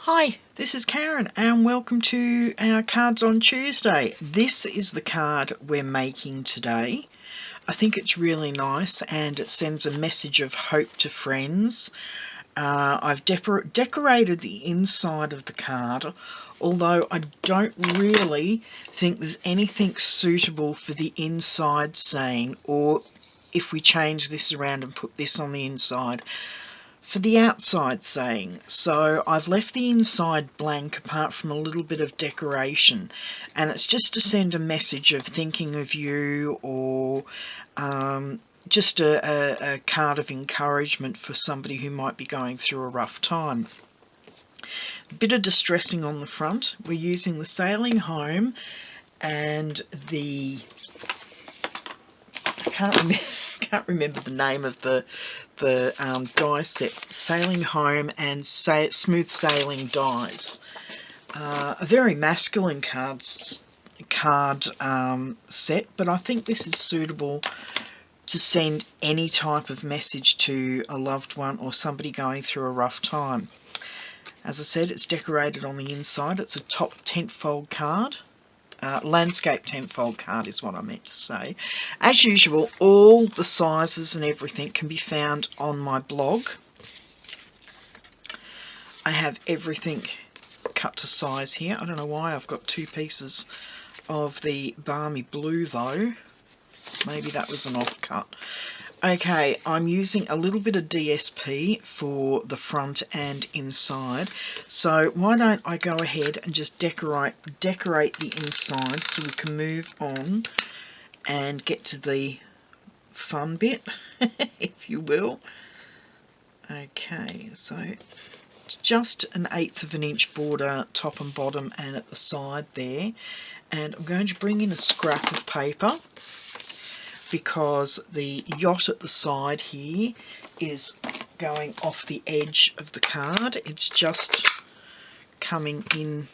Hi, this is Karen and welcome to our Cards on Tuesday. This is the card we're making today. I think it's really nice and it sends a message of hope to friends. I've decorated the inside of the card, although I don't really think there's anything suitable for the inside saying, or if we change this around and put this on the inside, for the outside saying. So I've left the inside blank apart from a little bit of decoration, and it's just to send a message of thinking of you, or just a card of encouragement for somebody who might be going through a rough time. A bit of distressing on the front. We're using the Sailing Home and the I can't remember the name of the die set. Sailing Home and Smooth Sailing dies. A very masculine card set, but I think this is suitable to send any type of message to a loved one or somebody going through a rough time. As I said, it's decorated on the inside. It's a top tent-fold card. Landscape tent-fold card is what I meant to say. As usual, all the sizes and everything can be found on my blog. I have everything cut to size here. I don't know why I've got two pieces of the Balmy Blue though. Maybe that was an offcut. Okay, I'm using a little bit of DSP for the front and inside. So why don't I go ahead and just decorate the inside so we can move on and get to the fun bit, if you will. Okay, so it's just an 1/8 of an inch border top and bottom and at the side there. And I'm going to bring in a scrap of paper, because the yacht at the side here is going off the edge of the card. It's just coming in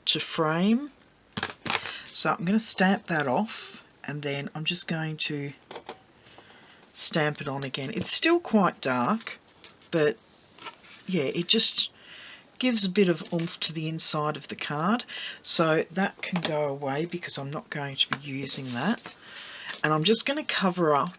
to frame. So I'm going to stamp that off, and then I'm just going to stamp it on again. It's still quite dark, but yeah, it just gives a bit of oomph to the inside of the card. So that can go away because I'm not going to be using that. And I'm just going to cover up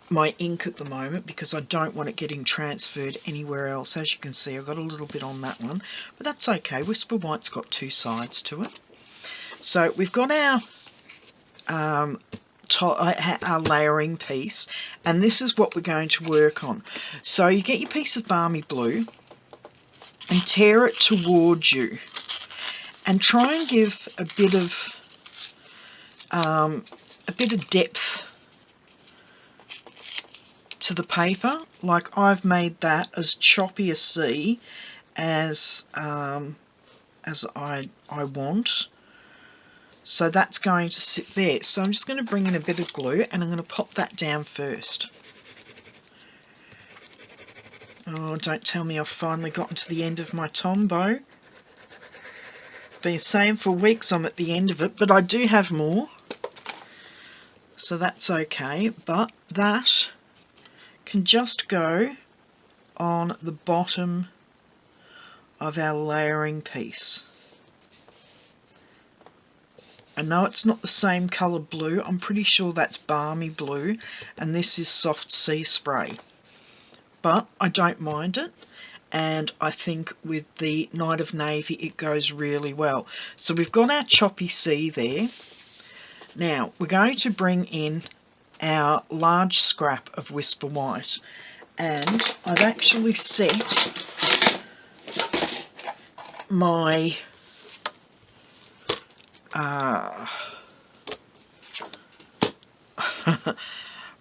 my ink at the moment because I don't want it getting transferred anywhere else. As you can see, I've got a little bit on that one, but that's okay. Whisper White's got two sides to it. So we've got our layering piece, and this is what we're going to work on. So you get your piece of Balmy Blue and tear it towards you, and try and give a bit of depth to the paper. Like I've made that as choppy a C as I want. So that's going to sit there. So I'm just going to bring in a bit of glue and I'm going to pop that down first. Oh, don't tell me I've finally gotten to the end of my Tombow. Been saying for weeks I'm at the end of it, but I do have more. So that's okay, but that can just go on the bottom of our layering piece. I know it's not the same colour blue. I'm pretty sure that's Balmy Blue and this is Soft Sea Spray. But I don't mind it, and I think with the Night of Navy it goes really well. So we've got our choppy C there. Now we're going to bring in our large scrap of Whisper White, and I've actually set my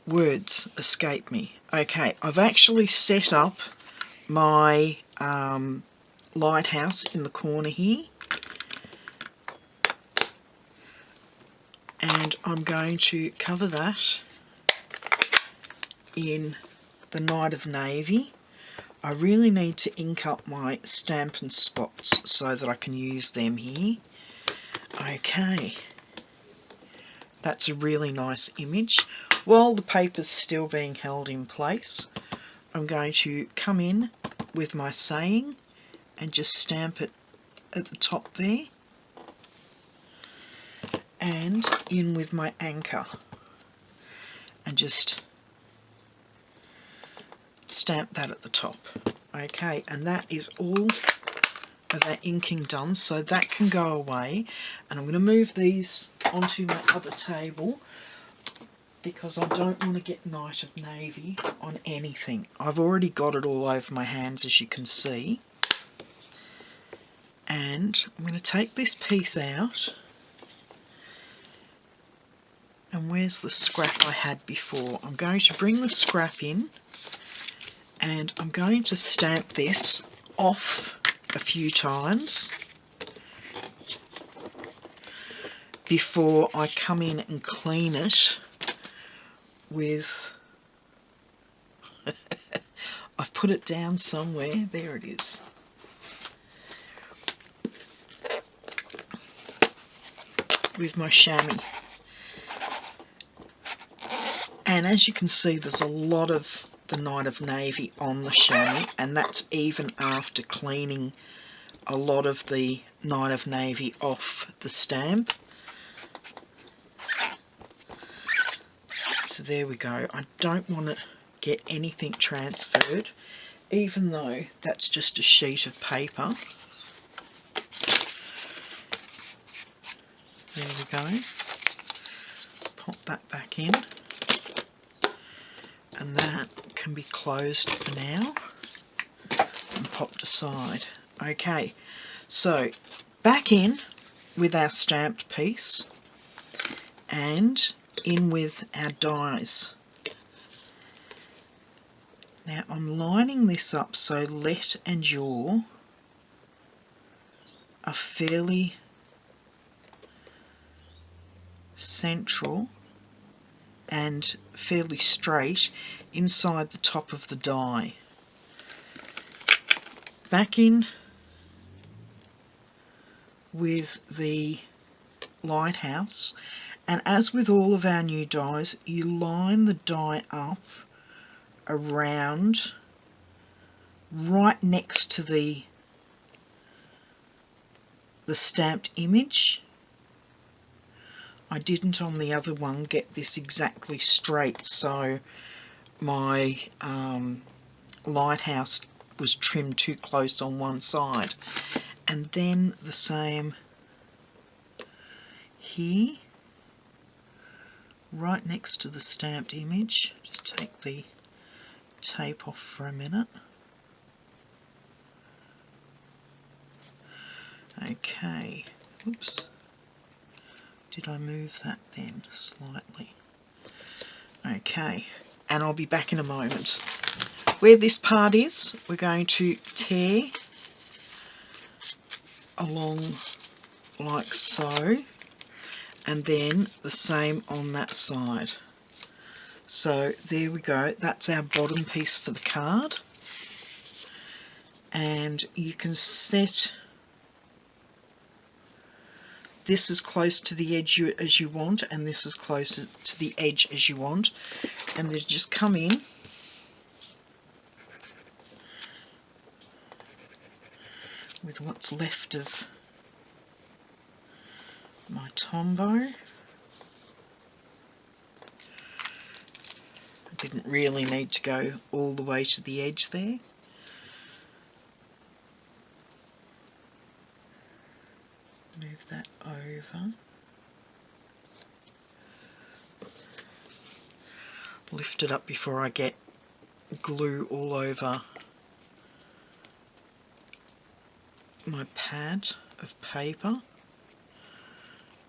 words escape me. Okay, I've actually set up my lighthouse in the corner here, and I'm going to cover that in the Night of Navy. I really need to ink up my Stampin spots so that I can use them here. Okay, that's a really nice image. While the paper's still being held in place, I'm going to come in with my saying and just stamp it at the top there, and in with my anchor and just stamp that at the top. Okay, and that is all of that inking done, so that can go away. And I'm going to move these onto my other table because I don't want to get Night of Navy on anything. I've already got it all over my hands, as you can see. And I'm going to take this piece out. And where's the scrap I had before? I'm going to bring the scrap in, and I'm going to stamp this off a few times before I come in and clean it with I've put it down somewhere, there it is. With my chamois. And as you can see, there's a lot of the Night of Navy on the chamois, and that's even after cleaning a lot of the Night of Navy off the stamp. So there we go. I don't want to get anything transferred, even though that's just a sheet of paper. There we go. Pop that back in. And that can be closed for now and popped aside. Okay, so back in with our stamped piece and in with our dies. Now I'm lining this up so let and yaw are fairly central and fairly straight inside the top of the die. Back in with the lighthouse, and as with all of our new dies, you line the die up around right next to the stamped image. I didn't on the other one get this exactly straight, so my lighthouse was trimmed too close on one side. And then the same here, right next to the stamped image. Just take the tape off for a minute. Okay, oops. Did I move that then slightly? Okay, and I'll be back in a moment. Where this part is, we're going to tear along like so, and then the same on that side. So there we go, that's our bottom piece for the card. And you can set this as close to the edge as you want, and this as close to the edge as you want, and then just come in with what's left of my Tombow. I didn't really need to go all the way to the edge there. Move that over. Lift it up before I get glue all over my pad of paper.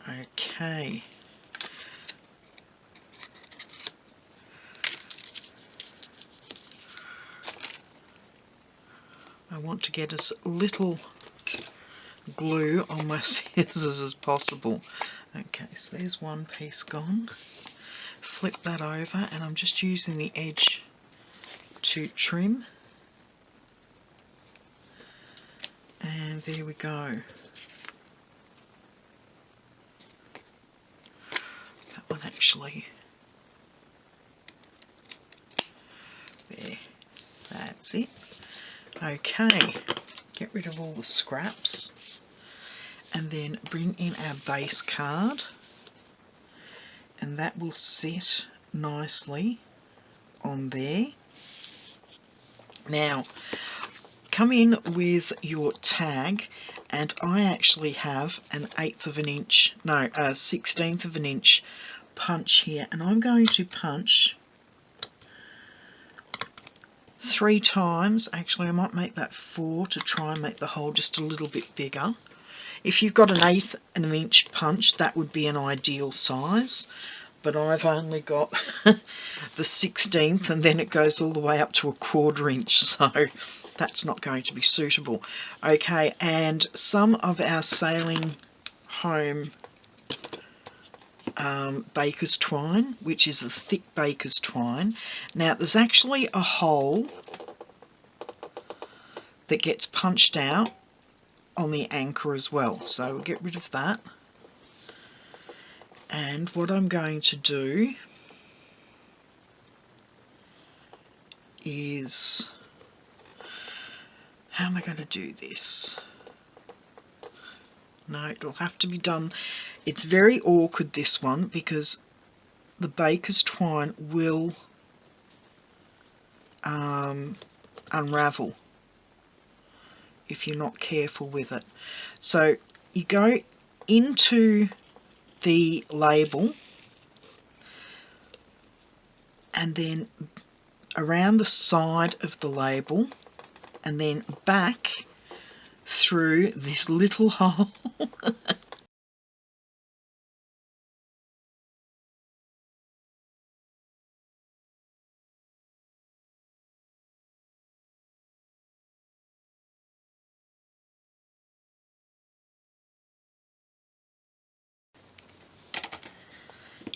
Okay. I want to get as little glue on my scissors as possible. Okay, so there's one piece gone. Flip that over, and I'm just using the edge to trim. And there we go. That one actually. There. That's it. Okay, get rid of all the scraps and then bring in our base card, and that will sit nicely on there. Now come in with your tag, and I actually have an 1/8 of an inch, no, a 1/16 of an inch punch here, and I'm going to punch 3 times. Actually, I might make that 4 to try and make the hole just a little bit bigger. If you've got an 1/8 of an inch punch, that would be an ideal size, but I've only got the 1/16, and then it goes all the way up to a 1/4 inch, so that's not going to be suitable. Okay, and some of our sailing home baker's twine, which is a thick baker's twine. Now there's actually a hole that gets punched out on the anchor as well, so we'll get rid of that. And what I'm going to do is, how am I going to do this? No, it'll have to be done. It's very awkward, this one, because the baker's twine will unravel if you're not careful with it. So you go into the label and then around the side of the label and then back through this little hole.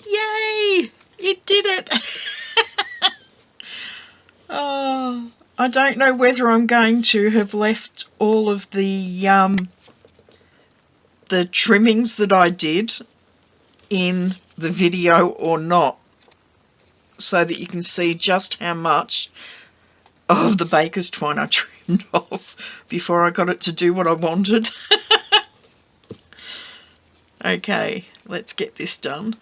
Yay! It did it! Oh, I don't know whether I'm going to have left all of the trimmings that I did in the video or not, so that you can see just how much of the baker's twine I trimmed off before I got it to do what I wanted. Okay, let's get this done.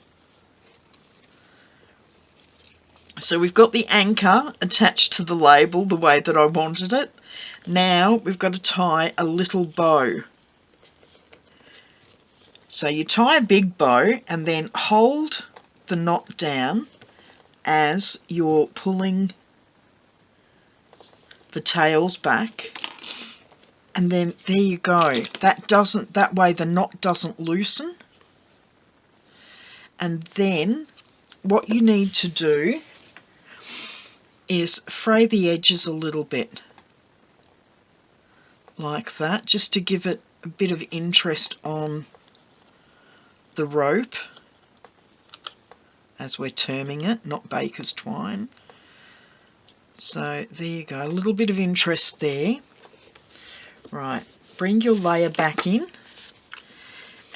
So we've got the anchor attached to the label the way that I wanted it. Now we've got to tie a little bow. So you tie a big bow and then hold the knot down as you're pulling the tails back, and then there you go. That way the knot doesn't loosen. And then what you need to do is fray the edges a little bit like that, just to give it a bit of interest on the rope, as we're terming it, not baker's twine. So there you go, a little bit of interest there. Right, bring your layer back in,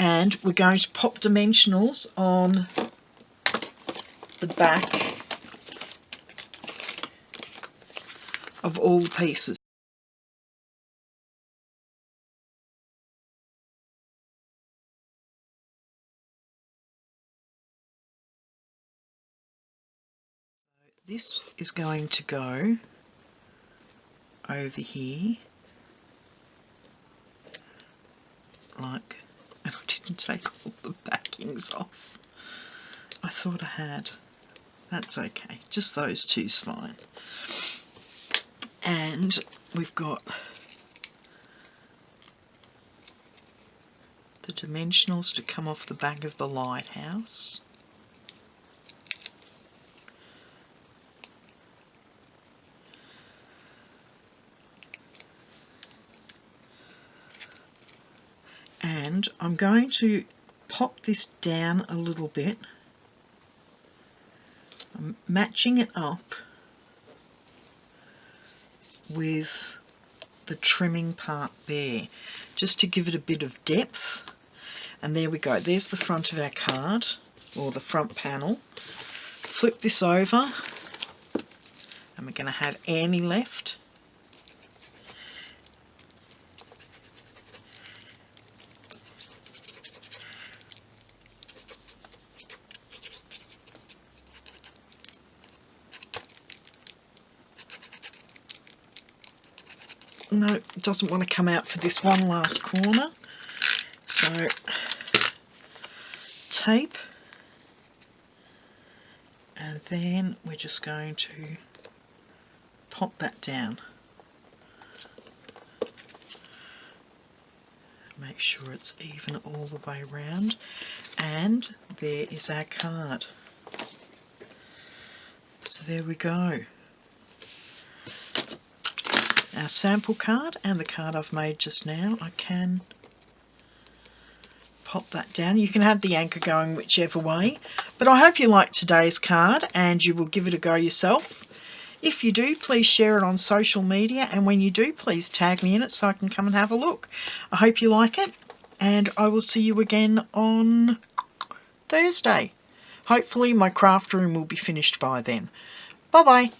and we're going to pop dimensionals on the back of all the pieces. This is going to go over here, like, and I didn't take all the backings off. I thought I had. That's okay, just those two's fine. And we've got the dimensionals to come off the back of the lighthouse. And I'm going to pop this down a little bit. I'm matching it up with the trimming part there, just to give it a bit of depth. And there we go, there's the front of our card, or the front panel. Flip this over, and we're going to have Annie left. no, it doesn't want to come out for this one last corner. So tape, and then we're just going to pop that down. Make sure it's even all the way around, and there is our card. So there we go. Our sample card and the card I've made just now. I can pop that down. You can have the anchor going whichever way, but I hope you liked today's card and you will give it a go yourself. If you do, please share it on social media, and when you do, please tag me in it so I can come and have a look. I hope you like it, and I will see you again on Thursday. Hopefully my craft room will be finished by then. Bye bye.